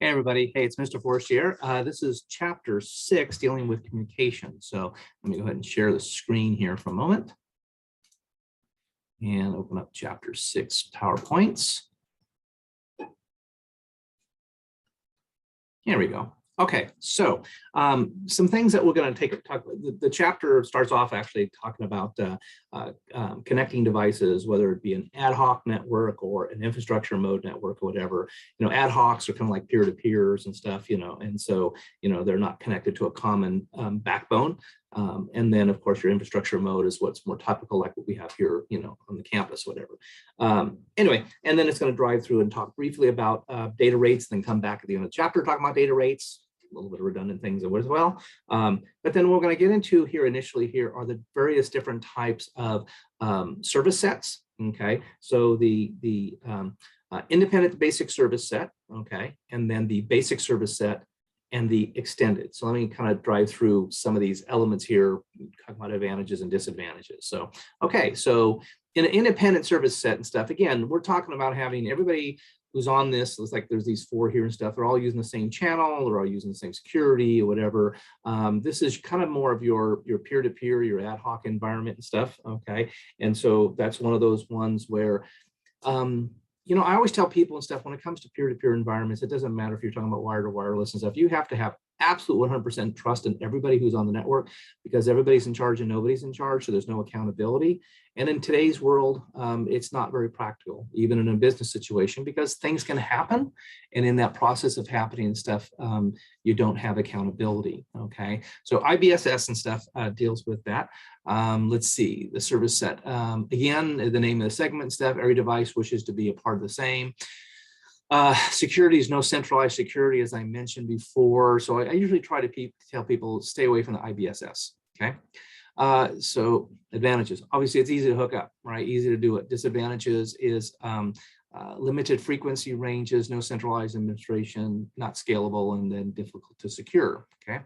Hey everybody, hey, it's Mr. Forrest here. This is chapter 6, dealing with communication. So let me go ahead and share the screen here for a moment and open up chapter 6 PowerPoints. Here we go. Okay, so some things that we're going to talk about. The chapter starts off actually talking about connecting devices, whether it be an ad hoc network or an infrastructure mode network or whatever. You know, ad hocs are kind of like peer-to-peers and stuff, you know, and so, you know, they're not connected to a common backbone. And then, of course, your infrastructure mode is what's more topical, like what we have here, you know, on the campus, whatever. Anyway, and then it's going to drive through and talk briefly about data rates, then come back at the end of the chapter talking about data rates. A little bit of redundant things as well. But then what we're going to get into here initially here are the various different types of service sets. Okay, so the independent basic service set, okay, and then the basic service set and the extended. So let me kind of drive through some of these elements here, talk about advantages and disadvantages. So, okay, so in an independent service set and stuff, again, we're talking about having everybody who's on this. It's like there's these 4 here and stuff. They're all using the same channel, they're all using the same security or whatever. This is kind of more of your peer-to-peer, your ad hoc environment and stuff, okay? And so that's one of those ones where, you know, I always tell people and stuff, when it comes to peer-to-peer environments, it doesn't matter if you're talking about wired or wireless and stuff, you have to have absolute 100% trust in everybody who's on the network, because everybody's in charge and nobody's in charge, so there's no accountability. And in today's world, it's not very practical, even in a business situation, because things can happen, and in that process of happening and stuff, you don't have accountability. Okay, so IBSS and stuff deals with that. Let's see, the service set. Again, the name of the segment stuff, every device wishes to be a part of the same. Security is no centralized security, as I mentioned before. So I usually try to tell people stay away from the IBSS. Okay. So advantages, obviously it's easy to hook up, right? Easy to do it. Disadvantages is limited frequency ranges, no centralized administration, not scalable, and then difficult to secure. Okay.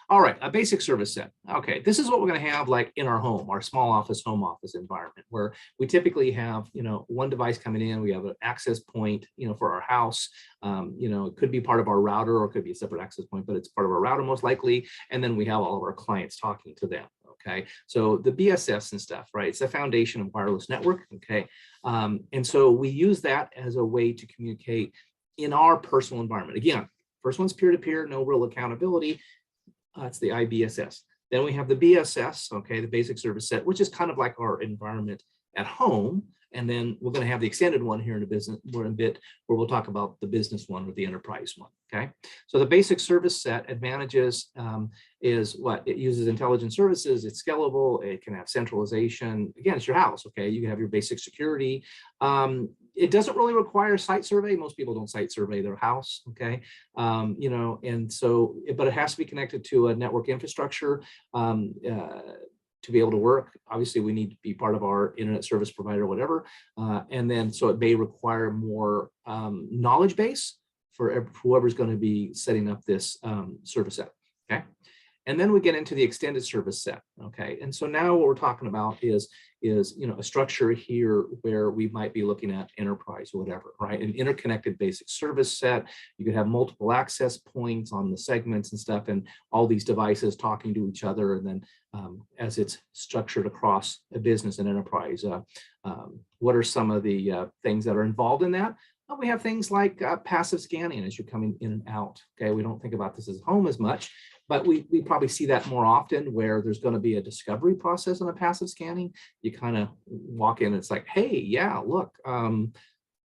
All right, a basic service set. Okay, this is what we're going to have like in our home, our small office, home office environment, where we typically have, you know, one device coming in. We have an access point, you know, for our house. You know, it could be part of our router or it could be a separate access point, but it's part of our router most likely. And then we have all of our clients talking to them. Okay, so the BSS and stuff, right? It's the foundation of wireless network. Okay, and so we use that as a way to communicate in our personal environment. Again, first one's peer-to-peer, no real accountability. It's the IBSS. Then we have the BSS, okay, the basic service set, which is kind of like our environment at home. And then we're going to have the extended one here in a bit, where we'll talk about the business one or the enterprise one. Okay, so the basic service set advantages is what it uses: intelligent services, it's scalable, it can have centralization. Again, it's your house. Okay, you can have your basic security. It doesn't really require site survey. Most people don't site survey their house. Okay, you know, and so, but it has to be connected to a network infrastructure. To be able to work, obviously we need to be part of our internet service provider or whatever, and then so it may require more knowledge base for whoever's going to be setting up this service set. Okay, and then we get into the extended service set. Okay, and so now what we're talking about is you know, a structure here where we might be looking at enterprise or whatever, right? An interconnected basic service set. You could have multiple access points on the segments and stuff, and all these devices talking to each other. And then as it's structured across a business and enterprise, what are some of the things that are involved in that? Well, we have things like passive scanning as you're coming in and out. Okay, we don't think about this as home as much, but we probably see that more often, where there's going to be a discovery process on a passive scanning. You kind of walk in and it's like, hey, yeah, look,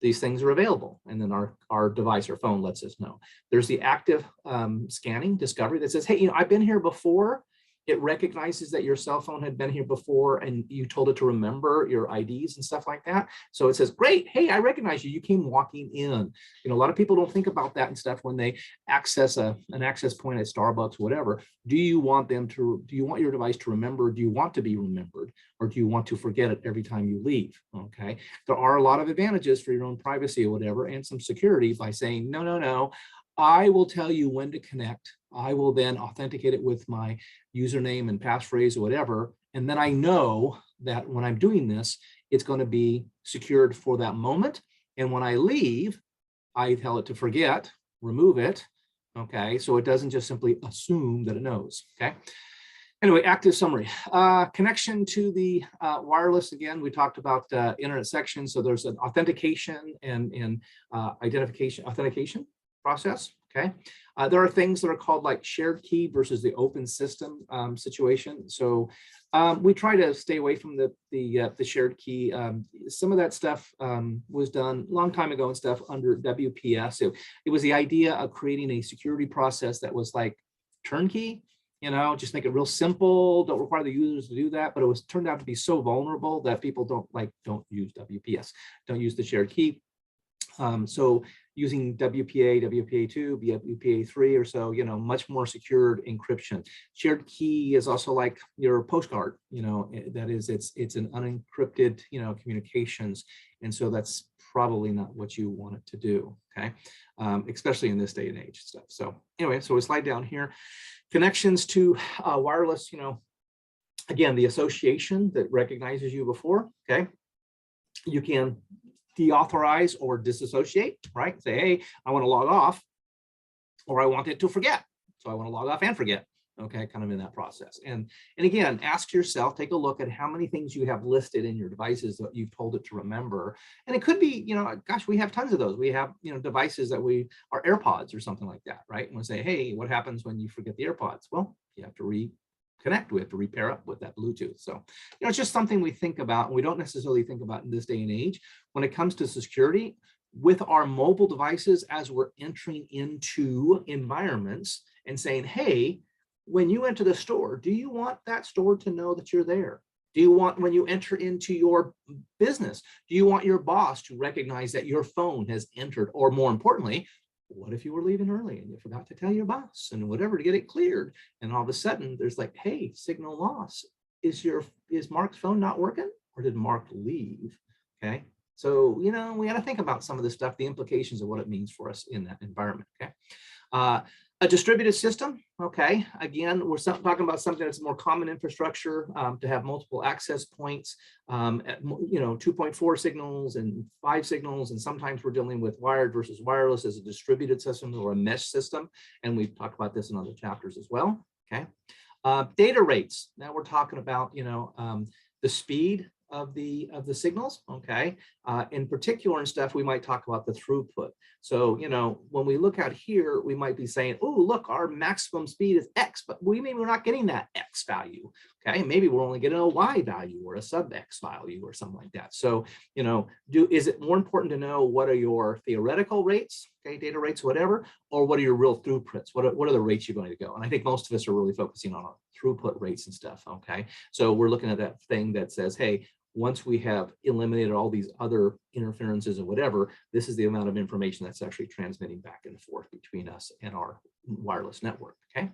these things are available. And then our device or phone lets us know. There's the active scanning discovery that says, hey, you know, I've been here before. It recognizes that your cell phone had been here before and you told it to remember your IDs and stuff like that. So it says, great, hey, I recognize you. You came walking in. You know, a lot of people don't think about that and stuff when they access an access point at Starbucks, whatever. Do you want your device to remember? Do you want to be remembered? Or do you want to forget it every time you leave? Okay. There are a lot of advantages for your own privacy or whatever, and some security by saying, no, no, no. I will tell you when to connect. I will then authenticate it with my username and passphrase or whatever. And then I know that when I'm doing this, it's going to be secured for that moment. And when I leave, I tell it to forget remove it, okay? So it doesn't just simply assume that it knows, okay? Anyway, active summary. Connection to the wireless, again, we talked about internet section. So there's an authentication and authentication process, okay? There are things that are called like shared key versus the open system situation. So we try to stay away from the shared key. Some of that stuff was done a long time ago and stuff under WPS. It was the idea of creating a security process that was like turnkey, you know, just make it real simple, don't require the users to do that, but it was turned out to be so vulnerable that people don't use WPS, don't use the shared key. So using WPA, WPA2, WPA3 or so, you know, much more secured encryption. Shared key is also like your postcard, you know, that is, it's an unencrypted, you know, communications. And so that's probably not what you want it to do, okay? Especially in this day and age stuff. So anyway, so we slide down here. Connections to wireless, you know, again, the association that recognizes you before, okay? You can deauthorize or disassociate, right? Say, hey, I want to log off, or I want it to forget. So I want to log off and forget, okay, kind of in that process. And again, ask yourself, take a look at how many things you have listed in your devices that you've told it to remember. And it could be, you know, gosh, we have tons of those. We have, you know, devices that are AirPods or something like that, right? And we say, hey, what happens when you forget the AirPods? Well, you have to reconnect, we have to repair up with that Bluetooth. So, you know, it's just something we think about, and we don't necessarily think about in this day and age. When it comes to security, with our mobile devices, as we're entering into environments and saying, hey, when you enter the store, do you want that store to know that you're there? Do you want, when you enter into your business, do you want your boss to recognize that your phone has entered? Or more importantly, what if you were leaving early and you forgot to tell your boss and whatever to get it cleared? And all of a sudden there's like, hey, signal loss. Is Mark's phone not working, or did Mark leave? Okay. So, you know, we got to think about some of this stuff, the implications of what it means for us in that environment. Okay. A distributed system, okay, again, we're talking about something that's more common infrastructure, to have multiple access points, you know, 2.4 signals and 5 signals, and sometimes we're dealing with wired versus wireless as a distributed system or a mesh system, and we've talked about this in other chapters as well, okay. Data rates, now we're talking about, you know, the speed of the signals, okay. In particular and stuff, we might talk about the throughput. So, you know, when we look out here, we might be saying, oh, look, our maximum speed is X, but maybe we're not getting that X value, okay. Maybe we're only getting a Y value or a sub X value or something like that. So, you know, is it more important to know what are your theoretical rates, okay, data rates, whatever, or what are your real throughputs? What are the rates you're going to go? And I think most of us are really focusing on our throughput rates and stuff, okay. So we're looking at that thing that says, hey, once we have eliminated all these other interferences and whatever, this is the amount of information that's actually transmitting back and forth between us and our wireless network, okay?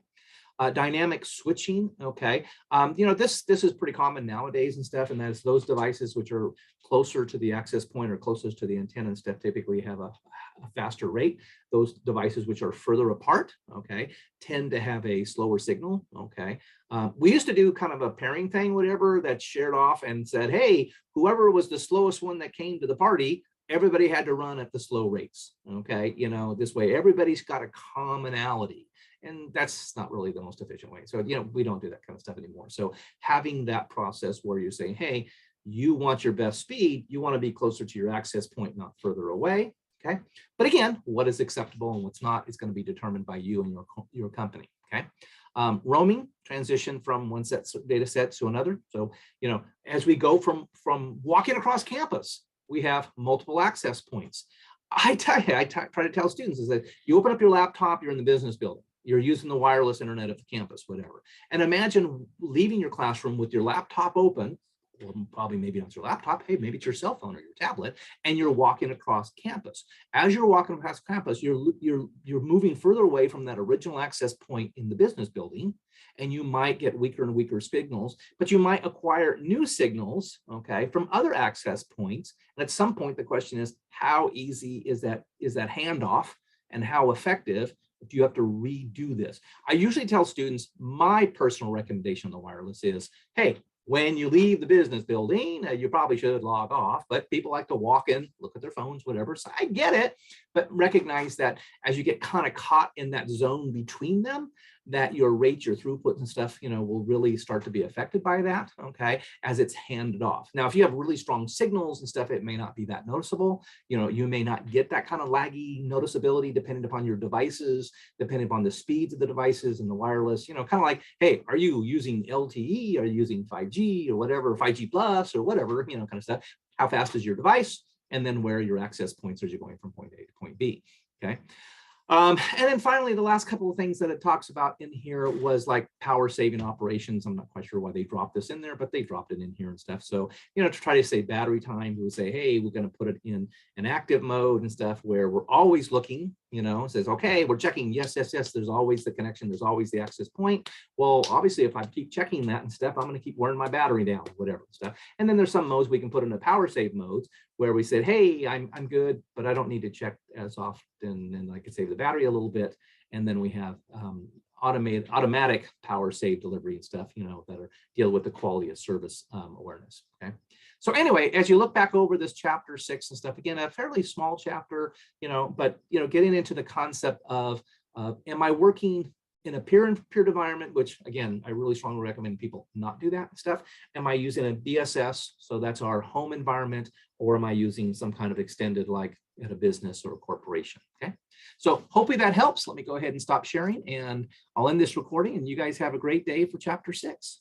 Dynamic switching, okay. You know, this is pretty common nowadays and stuff, and that's those devices which are closer to the access point or closest to the antenna and stuff typically have a faster rate. Those devices which are further apart, okay, tend to have a slower signal, okay. We used to do kind of a pairing thing, whatever, that shared off and said, hey, whoever was the slowest one that came to the party, everybody had to run at the slow rates, okay. You know, this way everybody's got a commonality. And that's not really the most efficient way. So, you know, we don't do that kind of stuff anymore. So having that process where you're saying, hey, you want your best speed, you want to be closer to your access point, not further away. Okay. But again, what is acceptable and what's not is going to be determined by you and your company. Okay. Roaming, transition from one data set to another. So, you know, as we go from walking across campus, we have multiple access points. I try to tell students is that you open up your laptop, you're in the business building. You're using the wireless internet of the campus, whatever. And imagine leaving your classroom with your laptop open, or probably maybe not your laptop, hey, maybe it's your cell phone or your tablet, and you're walking across campus. As you're walking across campus, you're moving further away from that original access point in the business building, and you might get weaker and weaker signals, but you might acquire new signals, okay, from other access points. And at some point, the question is, how easy is that handoff, and how effective do you have to redo this? I usually tell students, my personal recommendation on the wireless is, hey, when you leave the business building, you probably should log off, but people like to walk in, look at their phones, whatever. So I get it, but recognize that as you get kind of caught in that zone between them, that your rate, your throughput and stuff, will really start to be affected by that, okay, as it's handed off. Now, if you have really strong signals and stuff, it may not be that noticeable. You may not get that kind of laggy noticeability depending upon your devices, depending upon the speeds of the devices and the wireless, kind of like, hey, are you using LTE? Are you using 5G or whatever, 5G plus or whatever, kind of stuff. How fast is your device? And then where are your access points as you're going from point A to point B, okay? And then finally, the last couple of things that it talks about in here was like power saving operations. I'm not quite sure why they dropped this in there, but they dropped it in here and stuff. So, to try to save battery time, we would say, hey, we're going to put it in an active mode and stuff where we're always looking, it says, okay, we're checking. Yes, there's always the connection. There's always the access point. Well, obviously, if I keep checking that and stuff, I'm going to keep wearing my battery down, whatever stuff. And then there's some modes we can put in the power save modes where we said, hey, I'm good, but I don't need to check as often, and I could save the battery a little bit. And then we have automatic power save delivery and stuff, that are deal with the quality of service awareness. Okay. So anyway, as you look back over this chapter 6 and stuff, again, a fairly small chapter, but getting into the concept of am I working in a peer-to-peer environment, which again, I really strongly recommend people not do that stuff. Am I using a BSS? So that's our home environment, or am I using some kind of extended like at a business or a corporation? Okay. So hopefully that helps. Let me go ahead and stop sharing and I'll end this recording and you guys have a great day for chapter 6.